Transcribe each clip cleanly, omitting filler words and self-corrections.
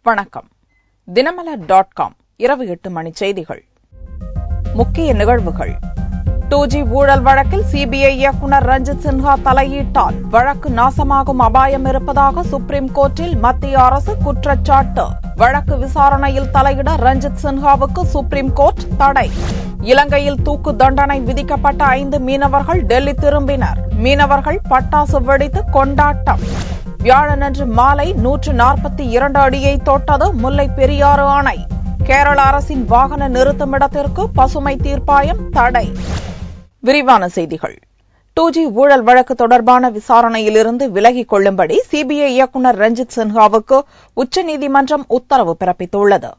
வணக்கம். தினமலர்.com இரவு 8 மணி செய்திகள். முக்கிய நிகழ்வுகள். 2G ஊழல் வழக்கில் சிபிஐ இயக்குநர் ரஞ்சித் சின்ஹா தலையீட்டால் வழக்கு நாசமாகும் அபாயம் இருப்பதாக சுப்ரீம் கோர்ட்டில் மத்திய அரசு குற்றச்சாட்டு. வழக்கு விசாரணையில் தலையிட ரஞ்சித் சின்ஹாவுக்கு சுப்ரீம் கோர்ட் தடை. இலங்கையில் தூக்கு தண்டனை விதிக்கப்பட்ட 5 மீனவர்கள் டெல்லி திரும்பினர். மீனவர்கள் பட்டாசு வெடித்து கொண்டாட்டம். வியாழனன்று மாலை 142 அடியை தொட்டது முல்லை பெரியாறு அணை. கேரள அரசின் வாகன நிறுத்துமிடத்திற்கு பசுமை தீர்ப்பாயம் தடை. விரிவான செய்திகள். 2G ஊழல் வழக்கு தொடர்பான விசாரணையிலிருந்து விலகிக் கொள்ளும்படி சிபிஐ இயக்குநர் ரஞ்சித் சின்ஹாவுக்கு உச்சநீதிமன்றம் உத்தரவு பிறப்பித்துள்ளது.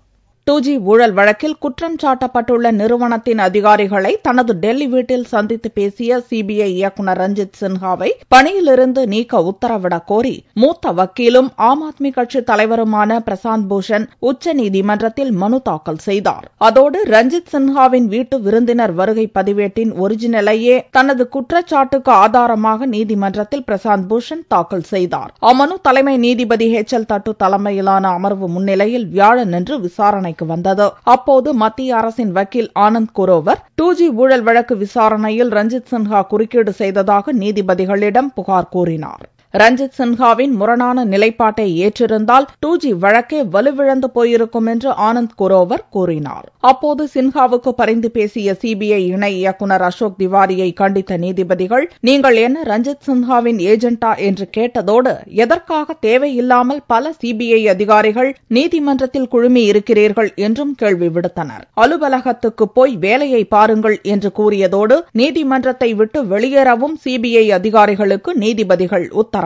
2G ஊழல் வழக்கில் குற்றம் சாட்டப்பட்டுள்ள நிறுவனத்தின் அதிகாரிகளை தனது டெல்லி வீட்டில் சந்தித்து பேசிய சிபிஐ இயக்குநர் ரஞ்சித் சின்ஹாவை பணியிலிருந்து நீக்க உத்தரவிடக் கோரி மூத்த வக்கீலும் ஆம் ஆத்மி கட்சி தலைவருமான பிரசாந்த் பூஷன் உச்சநீதிமன்றத்தில் மனு தாக்கல் செய்தார். அதோடு ரஞ்சித் சின்ஹாவின் வீட்டு விருந்தினர் வருகை பதிவேட்டின் ஒரிஜினலையே தனது குற்றச்சாட்டுக்கு ஆதாரமாக நீதிமன்றத்தில் பிரசாந்த் பூஷன் தாக்கல் செய்தார். அம்மனு தலைமை நீதிபதி HL தட்டு தலைமையிலான அமர்வு முன்னிலையில் வியாழனன்று விசாரணை வந்தது. அப்போது மத்திய அரசின் வக்கீல் ஆனந்த் குரோவர் 2G ஊழல் வழக்கு விசாரணையில் ரஞ்சித் சின்ஹா குறுக்கீடு செய்ததாக நீதிபதிகளிடம் புகார் கூறினார். ரஞ்சித் சின்ஹாவின் முரணான நிலைப்பாட்டை ஏற்றிருந்தால் 2G வழக்கே வலுவிழந்து போயிருக்கும் என்று ஆனந்த் குரோவர் கூறினார். அப்போது சின்ஹாவுக்கு பரிந்து பேசிய சிபிஐ இணை இயக்குநர் அசோக் திவாரியை கண்டித்த நீதிபதிகள், நீங்கள் என்ன ரஞ்சித் சின்ஹாவின் ஏஜெண்டா என்று கேட்டதோடு எதற்காக தேவையில்லாமல் பல சிபிஐ அதிகாரிகள் நீதிமன்றத்தில் குழுமி இருக்கிறீர்கள் என்றும் கேள்வி விடுத்தனர். அலுவலகத்துக்கு போய் வேலையை பாருங்கள் என்று கூறியதோடு நீதிமன்றத்தை விட்டு வெளியேறவும் சிபிஐ அதிகாரிகளுக்கு நீதிபதிகள் உத்தரவிட்டனர்.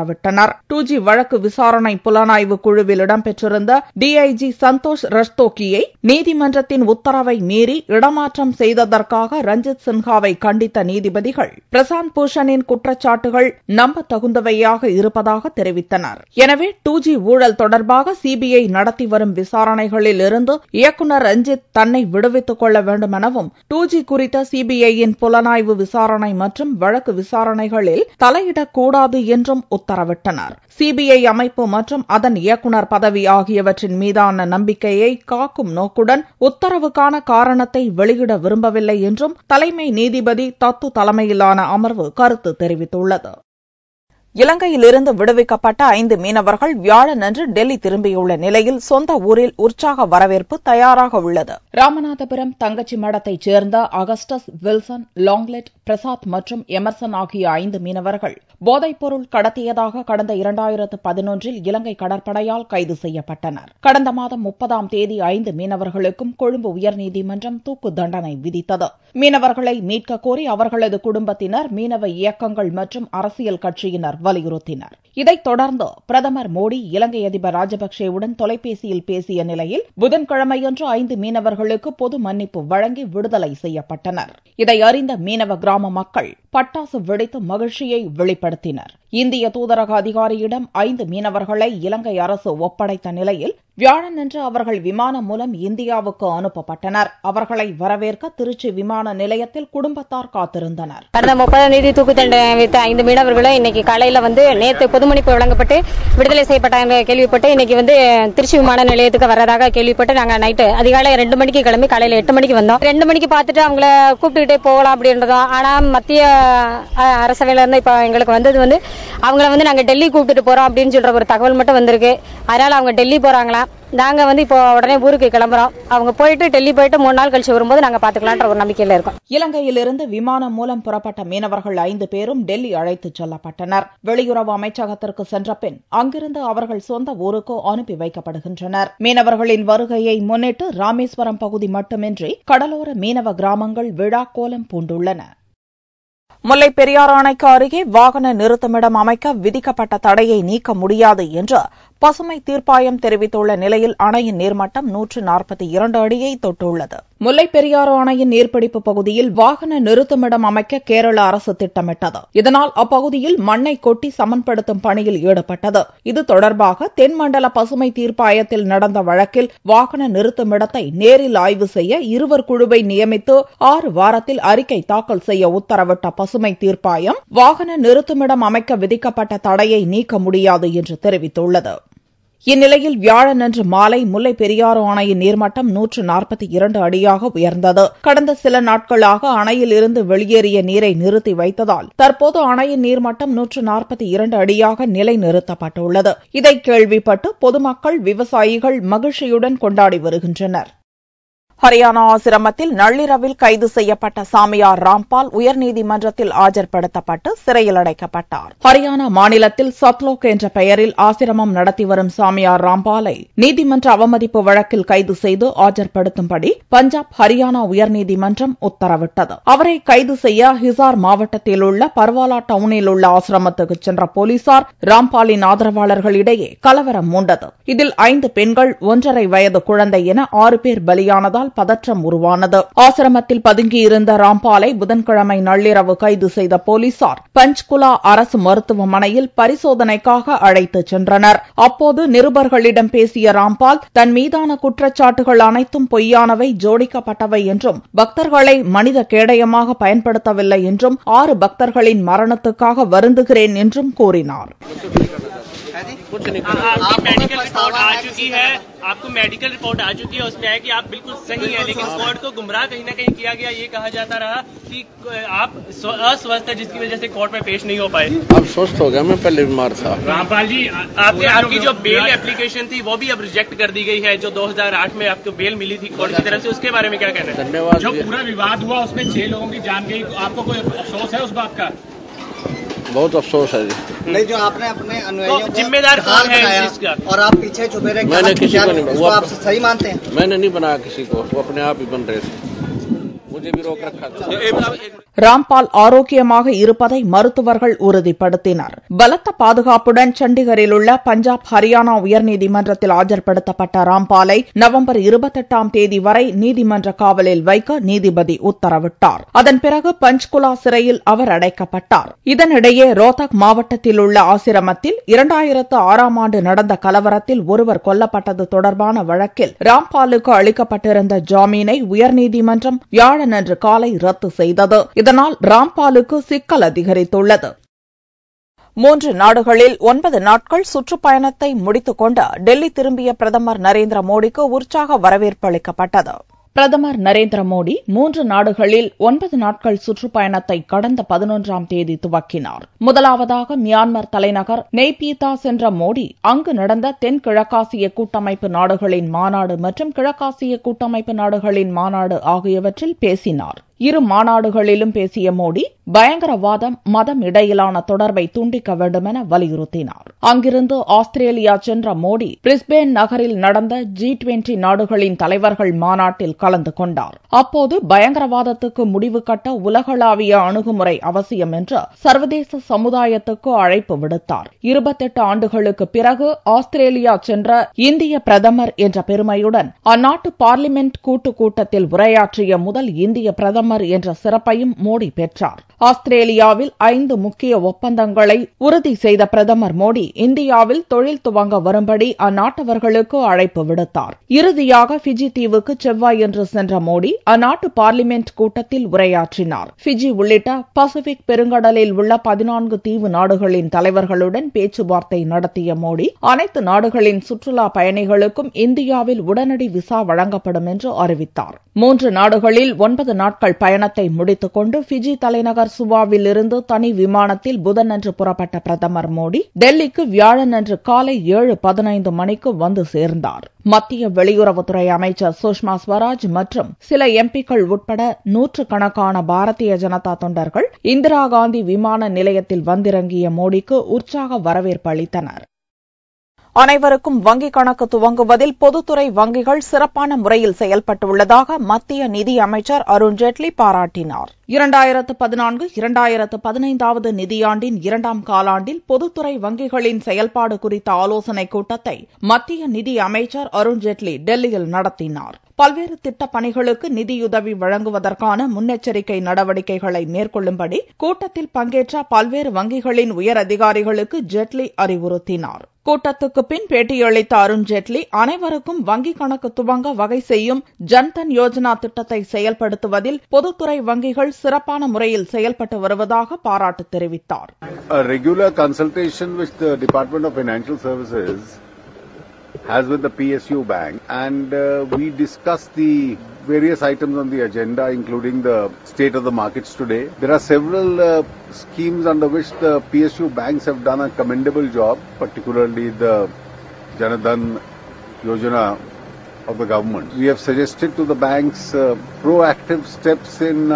2G வழக்கு விசாரணை புலனாய்வு குழுவில் இடம்பெற்றிருந்த டிஐஜி சந்தோஷ் ரஸ்தோகியை நீதிமன்றத்தின் உத்தரவை மீறி இடமாற்றம் செய்ததற்காக ரஞ்சித் சின்ஹாவை கண்டித்த நீதிபதிகள் பிரசாந்த் பூஷனின் குற்றச்சாட்டுகள் நம்ப தகுந்தவையாக இருப்பதாக தெரிவித்தனர். எனவே 2G ஊழல் தொடர்பாக சிபிஐ நடத்தி வரும் விசாரணைகளில் இருந்து இயக்குநர் ரஞ்சித் தன்னை விடுவித்துக் கொள்ள வேண்டும் எனவும் 2G குறித்த சிபிஐயின் புலனாய்வு விசாரணை மற்றும் வழக்கு விசாரணைகளில் தலையிடக்கூடாது என்றும் உத்தரவிட்டனர். சிபிஐ அமைப்பு மற்றும் அதன் இயக்குநர் பதவி ஆகியவற்றின் மீதான நம்பிக்கையை காக்கும் நோக்குடன் உத்தரவுக்கான காரணத்தை வெளியிட விரும்பவில்லை என்றும் தலைமை நீதிபதி தத்து தலைமையிலான அமர்வு கருத்து தெரிவித்துள்ளது. இலங்கையிலிருந்து விடுவிக்கப்பட்ட 5 மீனவர்கள் வியாழனன்று டெல்லி திரும்பியுள்ள நிலையில் சொந்த ஊரில் உற்சாக வரவேற்பு தயாராக உள்ளது. ராமநாதபுரம் தங்கச்சி மடத்தைச் சேர்ந்த அகஸ்டஸ், வில்சன், லாங்லெட், பிரசாத் மற்றும் எமர்சன் ஆகிய 5 மீனவர்கள் போதைப்பொருள் கடத்தியதாக கடந்த 2011 இலங்கை கடற்படையால் கைது செய்யப்பட்டனர். கடந்த மாதம் 30ஆம் தேதி 5 மீனவர்களுக்கும் கொழும்பு உயர்நீதிமன்றம் தூக்கு தண்டனை விதித்தது. மீனவர்களை மீட்க கோரி அவர்களது குடும்பத்தினர், மீனவ இயக்கங்கள் மற்றும் அரசியல் கட்சியினர் வலியுறுத்தினர். இதைத் தொடர்ந்து பிரதமர் மோடி இலங்கை அதிபர் ராஜபக்சேவுடன் தொலைபேசியில் பேசிய நிலையில் புதன்கிழமையன்று 5 மீனவர்களுக்கு பொது மன்னிப்பு வழங்கி விடுதலை செய்யப்பட்டனர். இதை அறிந்த மீனவ கிராம மக்கள் பட்டாசு வெடித்து மகிழ்ச்சியை வெளிப்படுத்தினர். இந்திய தூதரக அதிகாரியிடம் 5 மீனவர்களை இலங்கை அரசு ஒப்படைத்த நிலையில் வியாழனன்று அவர்கள் விமானம் மூலம் இந்தியாவுக்கு அனுப்பப்பட்டனர். அவர்களை வரவேற்க திருச்சி விமான நிலையத்தில் குடும்பத்தார் காத்திருந்தனர். கடந்த 30ஆம் தேதி தூக்கு தண்டனை விதித்த 5 மீனவர்களும் இன்னைக்கு காலையில நேற்று பொது மன்னிப்பு வழங்கப்பட்டு விடுதலை செய்யப்பட்டாங்க கேள்விப்பட்டு இன்னைக்கு திருச்சி விமான நிலையத்துக்கு வரதாக கேள்விப்பட்டு நாங்க நைட்டு அதிகாலை 2 மணிக்கு கிளம்பி காலையில 8 மணிக்கு வந்தோம். 2 மணிக்கு பார்த்துட்டு அவங்கள கூப்பிட்டுக்கிட்டே போகலாம் அப்படின்றதும், ஆனா மத்திய அரசவையில இருந்து இப்ப எங்களுக்கு வந்தது அவங்கள நாங்க டெல்லி கூப்பிட்டு போறோம் அப்படின்னு சொல்ற ஒரு தகவல் மட்டும் வந்திருக்கு. அதனால அவங்க டெல்லி போறாங்களா, நாங்க இப்போ உடனே ஊருக்கு கிளம்புறோம். அவங்க போயிட்டு டெல்லி போயிட்டு 3 நாள் கழிச்சு வரும்போது நாங்க பாத்துக்கலான்ற ஒரு நம்பிக்கையில இருக்கோம். இலங்கையிலிருந்து விமானம் மூலம் புறப்பட்ட மீனவர்கள் 5 பேரும் டெல்லி அழைத்துச் செல்லப்பட்டனர். வெளியுறவு அமைச்சகத்திற்கு சென்ற பின் அங்கிருந்து அவர்கள் சொந்த ஊருக்கு அனுப்பி வைக்கப்படுகின்றனர். மீனவர்களின் வருகையை முன்னிட்டு ராமேஸ்வரம் பகுதி மட்டுமின்றி கடலோர மீனவ கிராமங்கள் விழா கோலம் பூண்டுள்ளன. முல்லை பெரியாறு அணைக்கு அருகே வாகன நிறுத்துமிடம் அமைக்க விதிக்கப்பட்ட தடையை நீக்க முடியாது என்று பசுமை தீர்ப்பாயம் தெரிவித்துள்ள நிலையில் அணையின் நீர்மட்டம் 142 அடியை தொட்டுள்ளது. முல்லை பெரியாறு அணையின் நீர்பிடிப்பு பகுதியில் வாகன நிறுத்துமிடம் அமைக்க கேரள அரசு திட்டமிட்டது. இதனால் அப்பகுதியில் மண்ணை கொட்டி சமன்படுத்தும் பணியில் ஈடுபட்டது. இது தொடர்பாக தென்மண்டல பசுமை தீர்ப்பாயத்தில் நடந்த வழக்கில் வாகன நிறுத்துமிடத்தை நேரில் ஆய்வு செய்ய 2 குழுவை நியமித்து 6 வாரத்தில் அறிக்கை தாக்கல் செய்ய உத்தரவிட்ட பசுமை தீர்ப்பாயம் வாகன நிறுத்துமிடம் அமைக்க விதிக்கப்பட்ட தடையை நீக்க முடியாது என்று தெரிவித்துள்ளது. இந்நிலையில் வியாழனன்று மாலை முல்லை பெரியாறு அணையின் நீர்மட்டம் 142 அடியாக உயர்ந்தது. கடந்த சில நாட்களாக அணையில் இருந்து வெளியேறிய நீரை நிறுத்தி வைத்ததால் தற்போது அணையின் நீர்மட்டம் 142 அடியாக நிலைநிறுத்தப்பட்டுள்ளது. இதை கேள்விப்பட்டு பொதுமக்கள், விவசாயிகள் மகிழ்ச்சியுடன் கொண்டாடி வருகின்றனர். ஹரியானா ஆசிரமத்தில் நள்ளிரவில் கைது செய்யப்பட்ட சாமியார் ராம்பால் உயர்நீதிமன்றத்தில் ஆஜர்படுத்தப்பட்டு சிறையில் அடைக்கப்பட்டார். ஹரியானா மாநிலத்தில் சத்லோக் என்ற பெயரில் ஆசிரமம் நடத்தி வரும் சாமியார் ராம்பாலை நீதிமன்ற அவமதிப்பு வழக்கில் கைது செய்து ஆஜர்படுத்தும்படி பஞ்சாப், ஹரியானா உயர்நீதிமன்றம் உத்தரவிட்டது. அவரை கைது செய்ய ஹிசார் மாவட்டத்தில் உள்ள பர்வாலா டவுனில் உள்ள ஆசிரமத்துக்கு சென்ற போலீசார் ராம்பாலின் ஆதரவாளர்களிடையே கலவரம் மூண்டது. இதில் 5 பெண்கள், 1.5 வயது குழந்தை என 6 பேர் பலியானதால் பதற்றம் உருவானது. ஆசிரமத்தில் பதுங்கியிருந்த ராம்பாலை புதன்கிழமை நள்ளிரவு கைது செய்த போலீசார் பஞ்ச்குலா அரசு மருத்துவமனையில் பரிசோதனைக்காக அழைத்துச் சென்றனர். அப்போது நிருபர்களிடம் பேசிய ராம்பால் தன் மீதான குற்றச்சாட்டுகள் அனைத்தும் பொய்யானவை, ஜோடிக்கப்பட்டவை என்றும் பக்தர்களை மனித கேடயமாக பயன்படுத்தவில்லை என்றும் 6 பக்தர்களின் மரணத்துக்காக வருந்துகிறேன் என்றும் கூறினார். आपको मेडिकल रिपोर्ट आ चुकी है, उसमें है कि आप बिल्कुल सही है, लेकिन कोर्ट को गुमराह कहीं न कहीं किया गया। ये कहा जाता रहा कि आप अस्वस्थ है, जिसकी वजह से कोर्ट में पेश नहीं हो पाए। अब स्वस्थ हो गया, मैं पहले बीमार था। रामपाल जी, आपकी जो बेल एप्लीकेशन थी वो भी अब रिजेक्ट कर दी गई है, जो 2008 में आपको बेल मिली थी कोर्ट की तरफ से, उसके बारे में क्या कहना है? धन्यवाद। जो पूरा विवाद हुआ उसमें 6 लोगों की जान गई, आपको कोई अफसोस है उस बात का? बहुत अफसोस है जी। नहीं, जो आपने अपने अनुयायियों को जिम्मेदार कौन है इस चीज का? और आप पीछे छुपे रहे, मैंने किसी को नहीं, वो आप सही मानते हैं? मैंने नहीं बनाया किसी को, वो अपने आप ही बन रहे थे, मुझे भी रोक रखा था। ராம்பால் ஆரோக்கியமாக இருப்பதை மருத்துவர்கள் உறுதிப்படுத்தினர். பலத்த பாதுகாப்புடன் சண்டிகரில் உள்ள பஞ்சாப், ஹரியானா உயர்நீதிமன்றத்தில் ஆஜர்படுத்தப்பட்ட ராம்பாலை நவம்பர் 28ஆம் தேதி வரை நீதிமன்ற காவலில் வைக்க நீதிபதி உத்தரவிட்டார். அதன் பிறகு பஞ்ச்குலா சிறையில் அவர் அடைக்கப்பட்டார். இதனிடையே ரோத்தக் மாவட்டத்தில் உள்ள ஆசிரமத்தில் 2006ஆம் ஆண்டு நடந்த கலவரத்தில் ஒருவர் கொல்லப்பட்டது தொடர்பான வழக்கில் ராம்பாலுக்கு அளிக்கப்பட்டிருந்த ஜாமீனை உயர்நீதிமன்றம் வியாழனன்று காலை ரத்து செய்தது. இதனால் ராம்பாலுக்கு சிக்கல் அதிகரித்துள்ளது. 3 நாடுகளில் 9 நாட்கள் சுற்றுப்பயணத்தை முடித்துக் கொண்டு டெல்லி திரும்பிய பிரதமர் நரேந்திர மோடிக்கு உற்சாக வரவேற்பு அளிக்கப்பட்டது. பிரதமர் நரேந்திர மோடி 3 நாடுகளில் 9 நாட்கள் சுற்றுப்பயணத்தை கடந்த 11ஆம் தேதி துவக்கினார். முதலாவதாக மியான்மர் தலைநகர் நெய்பீதா சென்ற மோடி அங்கு நடந்த தென்கிழக்காசிய கூட்டமைப்பு நாடுகளின் மாநாடு மற்றும் கிழக்காசிய கூட்டமைப்பு நாடுகளின் மாநாடு ஆகியவற்றில் பேசினார். இரு மாநாடுகளிலும் பேசிய மோடி பயங்கரவாதம், மதம் இடையிலான தொடர்பை துண்டிக்க வேண்டுமென வலியுறுத்தினார். அங்கிருந்து ஆஸ்திரேலியா சென்ற மோடி பிரிஸ்பேன் நகரில் நடந்த G20 நாடுகளின் தலைவர்கள் மாநாட்டில் கலந்து கொண்டார். அப்போது பயங்கரவாதத்துக்கு முடிவு கட்ட உலகளாவிய அணுகுமுறை அவசியம் என்று சர்வதேச சமுதாயத்துக்கு அழைப்பு விடுத்தார். 28 ஆண்டுகளுக்கு பிறகு ஆஸ்திரேலியா சென்ற இந்திய பிரதமர் என்ற பெருமையுடன் அந்நாட்டு பார்லிமென்ட் கூட்டத்தில் உரையாற்றிய முதல் இந்திய பிரதமர் என்ற சிறப்பையும் மோடி பெற்றார். ஆஸ்திரேலியாவில் 5 முக்கிய ஒப்பந்தங்களை உறுதி செய்த பிரதமர் மோடி இந்தியாவில் தொழில் துவங்க வரும்படி அந்நாட்டவர்களுக்கு அழைப்பு விடுத்தார். இறுதியாக பிஜி தீவுக்கு செவ்வாயன்று சென்ற மோடி அந்நாட்டு பார்லிமென்ட் கூட்டத்தில் உரையாற்றினார். பிஜி உள்ளிட்ட பசிபிக் பெருங்கடலில் உள்ள 14 தீவு நாடுகளின் தலைவர்களுடன் பேச்சுவார்த்தை நடத்திய மோடி அனைத்து நாடுகளின் சுற்றுலா பயணிகளுக்கும் இந்தியாவில் உடனடி விசா வழங்கப்படும் என்று அறிவித்தார். 3 நாடுகளில் 9 நாட்கள் பயணத்தை முடித்துக் கொண்டு பிஜி தலைநகர் சுவாவில் இருந்து தனி விமானத்தில் புதனன்று புறப்பட்ட பிரதமர் மோடி டெல்லிக்கு வியாழனன்று காலை 7:15 மணிக்கு வந்து சேர்ந்தார். மத்திய வெளியுறவுத்துறை அமைச்சர் சுஷ்மா ஸ்வராஜ் மற்றும் சில எம்பிக்கள் உட்பட 100கணக்கான பாரதிய ஜனதா தொண்டர்கள் இந்திரா காந்தி விமான நிலையத்தில் வந்திறங்கிய மோடிக்கு உற்சாக வரவேற்பு அளித்தனர். அனைவருக்கும் வங்கிக் கணக்கு துவங்குவதில் பொதுத்துறை வங்கிகள் சிறப்பான முறையில் செயல்பட்டுள்ளதாக மத்திய நிதி அமைச்சர் அருண் ஜேட்லி பாராட்டினார். 2014-2015 நிதியாண்டின் 2ஆம் காலாண்டில் பொதுத்துறை வங்கிகளின் செயல்பாடு குறித்த ஆலோசனைக் கூட்டத்தை மத்திய நிதி அமைச்சர் அருண் ஜேட்லி டெல்லியில் நடத்தினார். பல்வேறு திட்டப் பணிகளுக்கு நிதியுதவி வழங்குவதற்கான முன்னெச்சரிக்கை நடவடிக்கைகளை மேற்கொள்ளும்படி கூட்டத்தில் பங்கேற்ற பல்வேறு வங்கிகளின் உயர் அதிகாரிகளுக்கு ஜேட்லி அறிவுறுத்தினார். கூட்டத்துக்கு பின் பேட்டியளித்த அருண் ஜேட்லி அனைவருக்கும் வங்கிக் கணக்கு துவங்க வகை செய்யும் ஜன்தன் யோஜனா திட்டத்தை செயல்படுத்துவதில் பொதுத்துறை வங்கிகள் சிறப்பான முறையில் செயல்பட்டு வருவதாக பாராட்டு தெரிவித்தார். A regular consultation with the Department of Financial Services as with the PSU Bank, and we discussed the various items on the agenda, including the state of the markets today. There are several schemes under which the PSU banks have done a commendable job, particularly the Janadhan Yojana of the government. We have suggested to the banks proactive steps in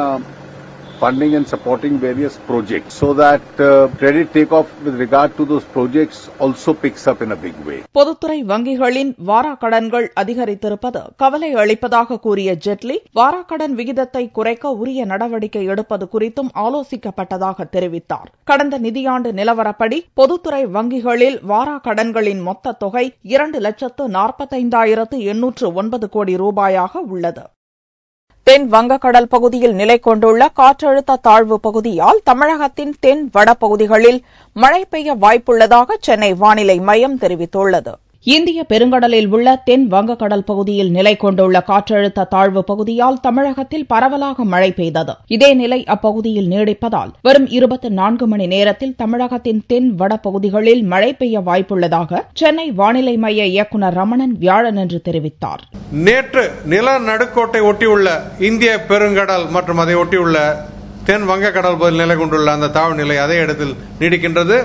funding and supporting various projects so that credit takeoff with regard to those projects also picks up in a big way. பொதுத்துறை வங்கிகளின் வாராக்கடன்கள் அதிகரித்திருப்பது கவலை அளிப்பதாக கூறிய ஜெட்லி, வாராக்கடன் விகிதத்தை குறைக்க உரிய நடவடிக்கை எடுப்பது குறித்தும் ஆலோசிக்கப்பட்டதாக தெரிவித்தார். கடந்த நிதியாண்டு நிலவரப்படி பொதுத்துறை வங்கிகளில் வாராக்கடன்களின் மொத்த தொகை 2,45,809 கோடி ரூபாயாக உள்ளது. தென் வங்கக்கடல் பகுதியில் நிலை கொண்டுள்ள காற்றழுத்த தாழ்வு பகுதியால் தமிழகத்தின் தென் வடபகுதிகளில் மழை பெய்ய வாய்ப்புள்ளதாக சென்னை வானிலை மையம் தெரிவித்துள்ளது. இந்திய பெருங்கடலில் உள்ள தென் வங்கக்கடல் பகுதியில் நிலை கொண்டுள்ள காற்றழுத்த தாழ்வு பகுதியால் தமிழகத்தில் பரவலாக மழை பெய்தது. இதே நிலை அப்பகுதியில் நீடிப்பதால் வரும் 24 மணி நேரத்தில் தமிழகத்தின் தென் வடபகுதிகளில் மழை பெய்ய வாய்ப்புள்ளதாக சென்னை வானிலை மைய இயக்குநர் ரமணன் வியாழனன்று தெரிவித்தார். நேற்று நில நடுக்கோட்டை ஒட்டியுள்ள இந்திய பெருங்கடல் மற்றும் அதை ஒட்டியுள்ள தென் வங்கக்கடல் பகுதியில் நிலை கொண்டுள்ள அந்த தாழ்வு நிலை அதே இடத்தில் நீடிக்கின்றது.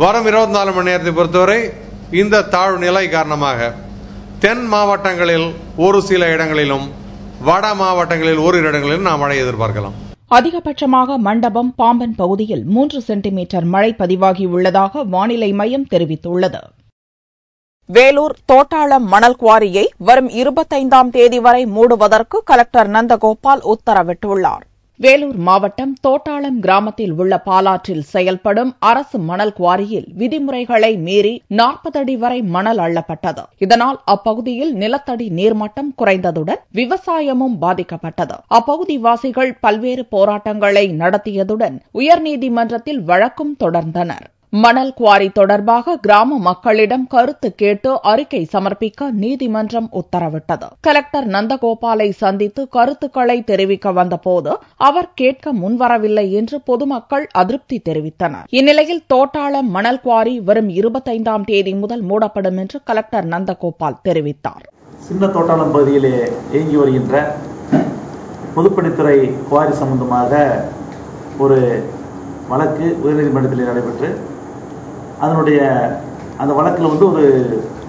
வரும் 24 மணி நேரத்தை பொறுத்தவரை இந்த தாழ்வு நிலை காரணமாக தென் மாவட்டங்களில் ஒரு சில இடங்களிலும் வட மாவட்டங்களில் ஓரிரு இடங்களிலும் நாம் மழை எதிர்பார்க்கலாம். அதிகபட்சமாக மண்டபம், பாம்பன் பகுதியில் 3 சென்டிமீட்டர் மழை பதிவாகியுள்ளதாக வானிலை மையம் தெரிவித்துள்ளது. வேலூர் தோட்டாளம் மணல் குவாரியை வரும் 25ஆம் தேதி வரை மூடுவதற்கு கலெக்டர் நந்தகோபால் உத்தரவிட்டுள்ளார். வேலூர் மாவட்டம் தோட்டாளம் கிராமத்தில் உள்ள பாலாற்றில் செயல்படும் அரசு மணல் குவாரியில் விதிமுறைகளை மீறி 40 அடி வரை மணல் அள்ளப்பட்டது. இதனால் அப்பகுதியில் நிலத்தடி நீர்மட்டம் குறைந்ததுடன் விவசாயமும் பாதிக்கப்பட்டது. அப்பகுதிவாசிகள் பல்வேறு போராட்டங்களை நடத்தியதுடன் உயர்நீதிமன்றத்தில் வழக்கும் தொடர்ந்தனர். மணல் குவாரி தொடர்பாக கிராம மக்களிடம் கருத்து கேட்டு அறிக்கை சமர்ப்பிக்க நீதிமன்றம் உத்தரவிட்டது. கலெக்டர் நந்தகோபாலை சந்தித்து கருத்துக்களை தெரிவிக்க வந்தபோது அவர் கேட்க முன்வரவில்லை என்று பொதுமக்கள் அதிருப்தி தெரிவித்தனர். இந்நிலையில் தோட்டாளம் மணல் குவாரி வரும் 25ஆம் தேதி முதல் மூடப்படும் என்று கலெக்டர் நந்தகோபால் தெரிவித்தார். சின்ன தோட்டாளம் பகுதியிலே இயங்கி வருகின்ற பொதுப்பணித்துறை குவாரி சம்பந்தமாக ஒரு வழக்கு உயர்நீதிமன்றத்தில் நடைபெற்று அதனுடைய அந்த வழக்கில் வந்து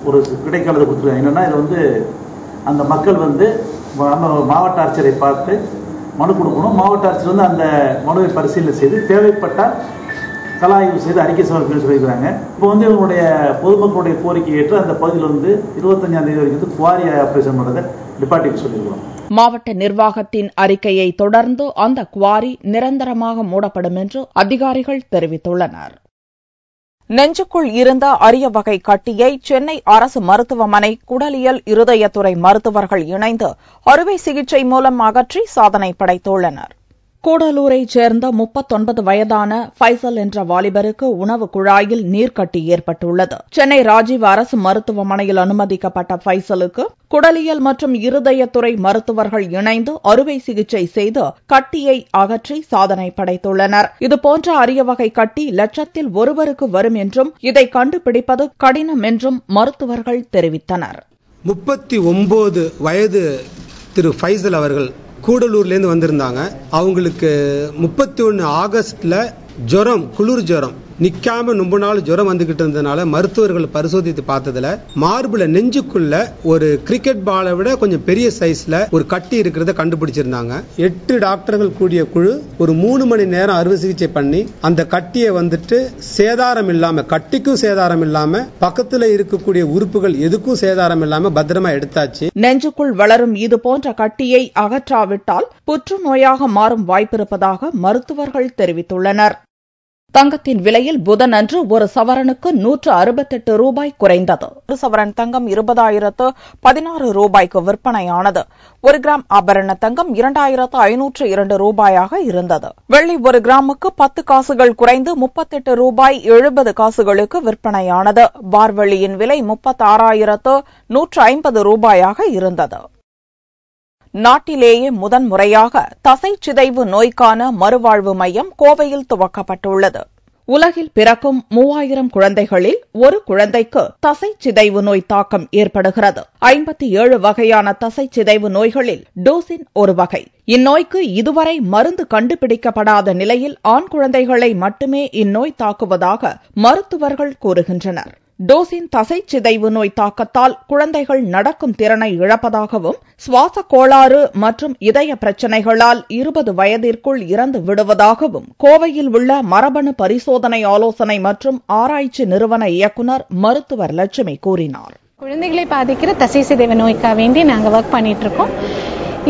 ஒரு இடைக்காலத்தை கொடுத்துருக்காங்க. என்னன்னா இதில் அந்த மக்கள் மாவட்ட ஆட்சியரை பார்த்து மனு கொடுக்கணும். மாவட்ட ஆட்சியர் அந்த மனுவை பரிசீலனை செய்து தேவைப்பட்டால் கலாய்வு செய்து அறிக்கை சமர்ப்பிக்க சொல்லியிருக்கிறாங்க. இப்போ இவங்களுடைய பொதுமக்களுடைய கோரிக்கை ஏற்று அந்த பகுதியில் 25ஆம் தேதி வரைக்கும் குவாரி ஆபரேஷன் பண்ணுறதை டிபார்ட்மெண்ட் சொல்லியிருக்கிறோம். மாவட்ட நிர்வாகத்தின் அறிக்கையை தொடர்ந்து அந்த குவாரி நிரந்தரமாக மூடப்படும் என்று அதிகாரிகள் தெரிவித்துள்ளனர். நெஞ்சுக்குள் இருந்த அரிய வகை கட்டியை சென்னை அரசு மருத்துவமனை குடலியல் இருதயத்துறை மருத்துவர்கள் இணைந்து அறுவை சிகிச்சை மூலம் அகற்றி சாதனை படைத்துள்ளனர். கூடலூரைச் சேர்ந்த 39 வயதான ஃபைசல் என்ற வாலிபருக்கு உணவு குழாயில் நீர்க்கட்டி ஏற்பட்டுள்ளது. சென்னை ராஜீவ் அரசு மருத்துவமனையில் அனுமதிக்கப்பட்ட ஃபைசலுக்கு குடலியல் மற்றும் இருதயத்துறை மருத்துவர்கள் இணைந்து அறுவை சிகிச்சை செய்து கட்டியை அகற்றி சாதனை படைத்துள்ளனர். இதுபோன்ற அரிய வகை கட்டி லட்சத்தில் ஒருவருக்கு வரும் என்றும் இதை கண்டுபிடிப்பது கடினம் என்றும் மருத்துவர்கள் தெரிவித்தனர். 39 வயது திரு ஃபைசல் அவர்கள் கூடலூர்லேருந்து வந்திருந்தாங்க. அவங்களுக்கு 31 ஆகஸ்ட்ல ஜுரம், குளிர் ஜுரம் நிக்காம ரொம்ப நாள் ஜுரம் வந்துகிட்டு இருந்ததுனால மருத்துவர்கள் பரிசோதித்து பார்த்ததுல மார்புல நெஞ்சுக்குள்ள ஒரு கிரிக்கெட் பாலை விட கொஞ்சம் பெரிய சைஸ்ல ஒரு கட்டி இருக்கிறத கண்டுபிடிச்சிருந்தாங்க. 8 டாக்டர்கள் கூடிய குழு ஒரு 3 மணி நேரம் அறுவை சிகிச்சை பண்ணி அந்த கட்டியை சேதாரம் இல்லாம, கட்டிக்கும் சேதாரம் இல்லாம, பக்கத்துல இருக்கக்கூடிய உறுப்புகள் எதுக்கும் சேதாரம் இல்லாம பத்திரமா எடுத்தாச்சு. நெஞ்சுக்குள் வளரும் இது போன்ற கட்டியை அகற்றாவிட்டால் புற்றுநோயாக மாறும் வாய்ப்பிருப்பதாக மருத்துவர்கள் தெரிவித்துள்ளனர். தங்கத்தின் விலையில் புதனன்று ஒரு சவரனுக்கு 168 ரூபாய் குறைந்தது. ஒரு சவரன் தங்கம் 20,016 ரூபாய்க்கு விற்பனையானது. 1 கிராம் ஆபரண தங்கம் 2,502 ரூபாயாக இருந்தது. வெள்ளி 1 கிராமுக்கு 10 காசுகள் குறைந்து 38 ரூபாய் 70 காசுகளுக்கு விற்பனையானது. பார்வெள்ளியின் விலை 36,150 ரூபாயாக இருந்தது. நாட்டிலேயே முதன்முறையாக தசை சிதைவு நோய்க்கான மறுவாழ்வு மையம் கோவையில் துவக்கப்பட்டுள்ளது. உலகில் பிறக்கும் 3000 குழந்தைகளில் ஒரு குழந்தைக்கு தசை சிதைவு நோய் தாக்கம் ஏற்படுகிறது. 57 வகையான தசை சிதைவு நோய்களில் டோசின் ஒரு வகை. இந்நோய்க்கு இதுவரை மருந்து கண்டுபிடிக்கப்படாத நிலையில் ஆண் குழந்தைகளை மட்டுமே இந்நோய் தாக்குவதாக மருத்துவர்கள் கூறுகின்றனர். டோசின் தசை சிதைவு நோய் தாக்கத்தால் குழந்தைகள் நடக்கும் திறனை இழப்பதாகவும், சுவாச கோளாறு மற்றும் இதய பிரச்சினைகளால் 20 வயதிற்குள் இறந்து விடுவதாகவும் கோவையில் உள்ள மரபணு பரிசோதனை ஆலோசனை மற்றும் ஆராய்ச்சி நிறுவன இயக்குநர் மருத்துவர் லட்சுமி கூறினார். குழந்தைகளை பாதிக்கிற தசை சிதைவு நோய்க்காக வேண்டி நாங்க ஒர்க் பண்ணிட்டு இருக்கோம்.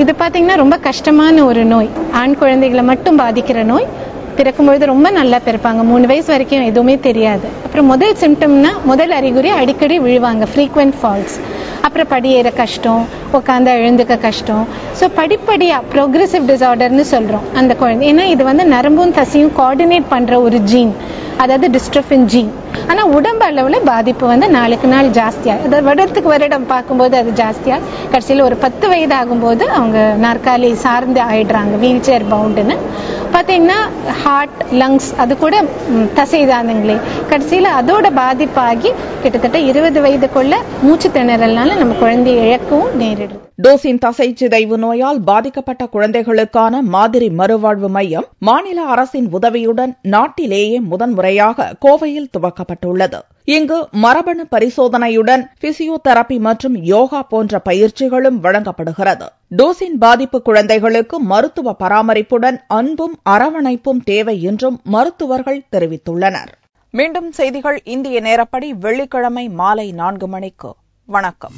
இது பாத்தீங்கன்னா ரொம்ப கஷ்டமான ஒரு நோய். ஆண் குழந்தைகளை மட்டும் பாதிக்கிற நோய். பிறக்கும்பொழுது ரொம்ப நல்லா பிறப்பாங்க. 3 வயசு வரைக்கும் எதுவுமே தெரியாது. அப்புறம் முதல் சிம்டம்னா முதல் அறிகுறி அடிக்கடி விழுவாங்க, ஃப்ரீக்வெண்ட் ஃபால்ஸ். அப்புறம் படியேற கஷ்டம், உட்காந்து எழுந்துக்க கஷ்டம். ஸோ படிப்படியா ப்ரோக்ரெசிவ் டிசார்டர்னு சொல்றோம் அந்த குழந்தை. ஏன்னா இது வந்து நரம்பும் தசையும் கோஆர்டினேட் பண்ற ஒரு ஜீன், அதாவது டிஸ்ட்ரோஃபின் ஜீன். ஆனா உடம்பு அளவுல பாதிப்பு வந்து நாளுக்கு நாள் ஜாஸ்தியா, அதாவது வருடத்துக்கு வருடம் பார்க்கும்போது அது ஜாஸ்தியா கடைசியில் ஒரு 10 வயது ஆகும்போது அவங்க நாற்காலி சார்ந்து ஆயிடுறாங்க, வீல் சேர் பவுண்டுன்னு. பார்த்தீங்கன்னா ஹார்ட், லங்ஸ் அது கூட தசைதானுங்களே. கடைசியில் அதோட பாதிப்பாகி கிட்டத்தட்ட 20 வயதுக்குள்ள மூச்சு திணறல்னால நம்ம குழந்தையை இழக்கவும் நேரிடுது. டோசின் தசை சிதைவு நோயால் பாதிக்கப்பட்ட குழந்தைகளுக்கான மாதிரி மறுவாழ்வு மையம் மாநில அரசின் உதவியுடன் நாட்டிலேயே முதன்முறையாக கோவையில் துவக்கப்பட்டுள்ளது. இங்கு மரபணு பரிசோதனையுடன் பிசியோதெரபி மற்றும் யோகா போன்ற பயிற்சிகளும் வழங்கப்படுகிறது. டோசின் பாதிப்பு குழந்தைகளுக்கு மருத்துவ பராமரிப்புடன் அன்பும் அரவணைப்பும் தேவை என்றும் மருத்துவர்கள் தெரிவித்துள்ளனர். மீண்டும் செய்திகள் இந்திய நேரப்படி வெள்ளிக்கிழமை மாலை 4 மணிக்கு. வணக்கம்.